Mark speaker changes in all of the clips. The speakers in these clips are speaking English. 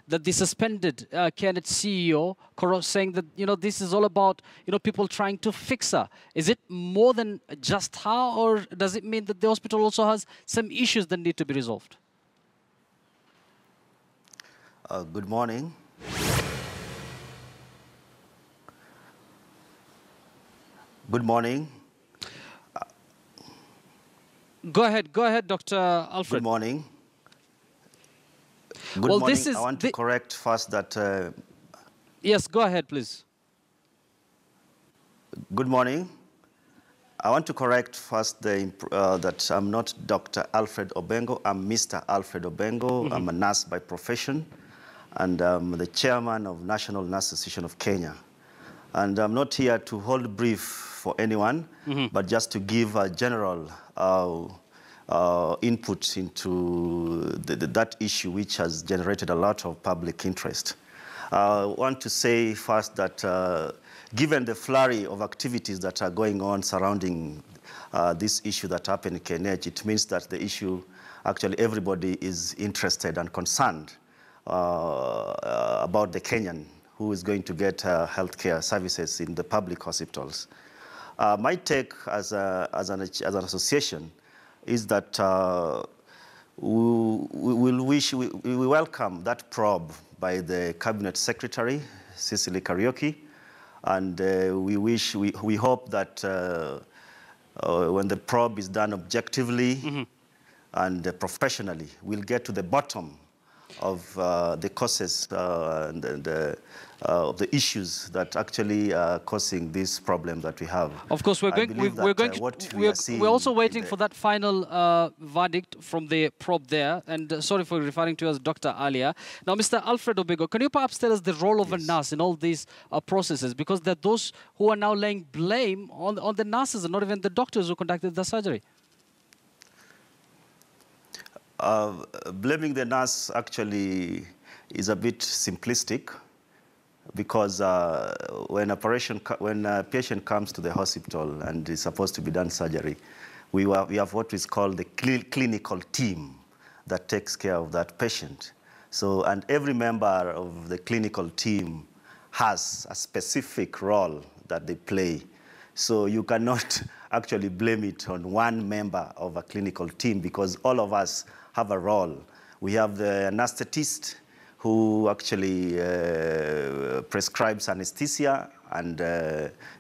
Speaker 1: that the suspended KNH CEO, Koros, saying that, this is all about, people trying to fix her. Is it more than just her, or does it mean that the hospital also has some issues that need to be resolved?
Speaker 2: Good morning. Good morning.
Speaker 1: Go ahead, Dr. Alfred.
Speaker 2: Good morning. Good morning. I want to correct first that...
Speaker 1: Yes, go ahead, please.
Speaker 2: Good morning. I want to correct first that I'm not Dr. Alfred Obengo. I'm Mr. Alfred Obengo. I'm a nurse by profession, and I'm the chairman of National Nurse Association of Kenya. And I'm not here to hold brief for anyone, but just to give a general input into that issue, which has generated a lot of public interest. I want to say first that given the flurry of activities that are going on surrounding this issue that happened in KNH, it means that the issue, actually everybody is interested and concerned about the Kenyan who is going to get healthcare services in the public hospitals. My take as an association is that we welcome that probe by the Cabinet Secretary, Cecily Kariuki, and we hope that when the probe is done objectively and professionally, we'll get to the bottom of the causes of the issues that actually are causing this problem that we have.
Speaker 1: Of course, we're also waiting for that final verdict from the probe there. And sorry for referring to you as Dr. earlier. Now, Mr. Alfred Obengo, can you perhaps tell us the role of a nurse in all these processes? Because there are those who are now laying blame on the nurses and not even the doctors who conducted the surgery.
Speaker 2: Blaming the nurse actually is a bit simplistic, because when a patient comes to the hospital and is supposed to be done surgery, we have what is called the clinical team that takes care of that patient. So, and every member of the clinical team has a specific role that they play. So you cannot actually blame it on one member of a clinical team, because all of us have a role. We have the anesthetist who actually prescribes anesthesia and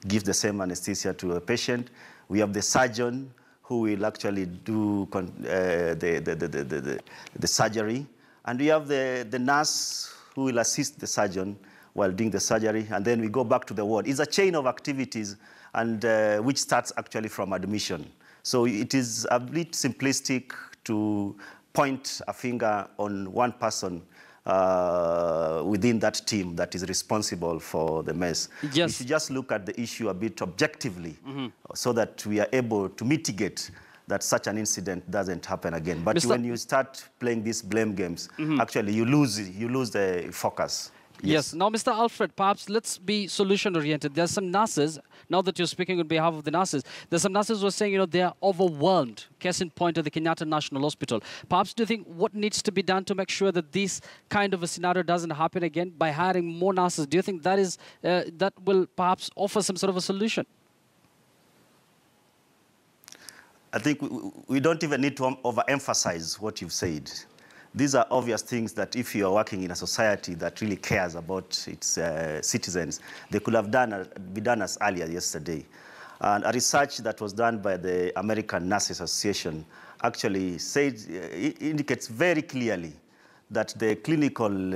Speaker 2: gives the same anesthesia to a patient. We have the surgeon who will actually do the surgery. And we have the nurse who will assist the surgeon while doing the surgery. And then we go back to the ward. It's a chain of activities, and which starts actually from admission. So it is a bit simplistic to point a finger on one person within that team that is responsible for the mess.
Speaker 1: Yes.
Speaker 2: We should just look at the issue a bit objectively, so that we are able to mitigate that such an incident doesn't happen again. But when you start playing these blame games, actually you lose the focus.
Speaker 1: Yes. Now, Mr. Alfred, perhaps let's be solution-oriented. There are some nurses, now that you're speaking on behalf of the nurses, there's some nurses who are saying, they are overwhelmed. Case in point at the Kenyatta National Hospital. Perhaps do you think what needs to be done to make sure that this kind of a scenario doesn't happen again by hiring more nurses? Do you think that is that will perhaps offer some sort of a solution?
Speaker 2: I think we don't even need to overemphasize what you've said. These are obvious things that if you are working in a society that really cares about its citizens, they could have be done as earlier yesterday. And a research that was done by the American Nurses Association actually indicates very clearly that the clinical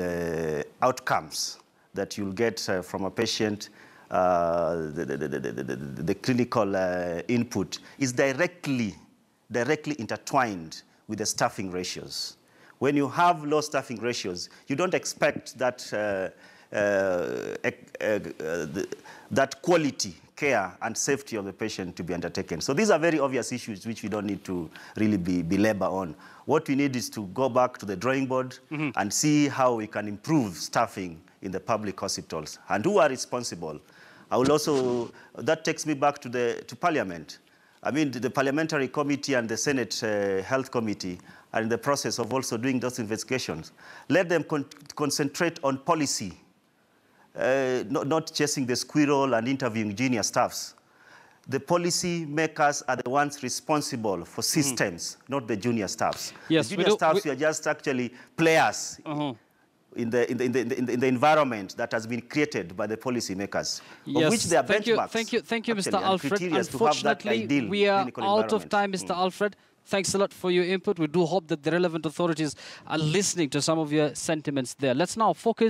Speaker 2: outcomes that you'll get from a patient, the clinical input is directly intertwined with the staffing ratios. When you have low staffing ratios, you don't expect that that quality, care, and safety of the patient to be undertaken. So these are very obvious issues which we don't need to really belabor on. What we need is to go back to the drawing board and see how we can improve staffing in the public hospitals and who are responsible. I will also, that takes me back to Parliament. I mean, the Parliamentary Committee and the Senate Health Committee are in the process of also doing those investigations. Let them concentrate on policy, not chasing the squirrel and interviewing junior staffs. The policy makers are the ones responsible for systems, not the junior staffs.
Speaker 1: Yes,
Speaker 2: the junior staffs are just actually players in the environment that has been created by the policy makers,
Speaker 1: yes,
Speaker 2: of which they are benchmarks.
Speaker 1: Thank you, Mr. Alfred.
Speaker 2: Unfortunately,
Speaker 1: we are out of time, Mr. Alfred. Thanks a lot for your input. We do hope that the relevant authorities are listening to some of your sentiments there. Let's now focus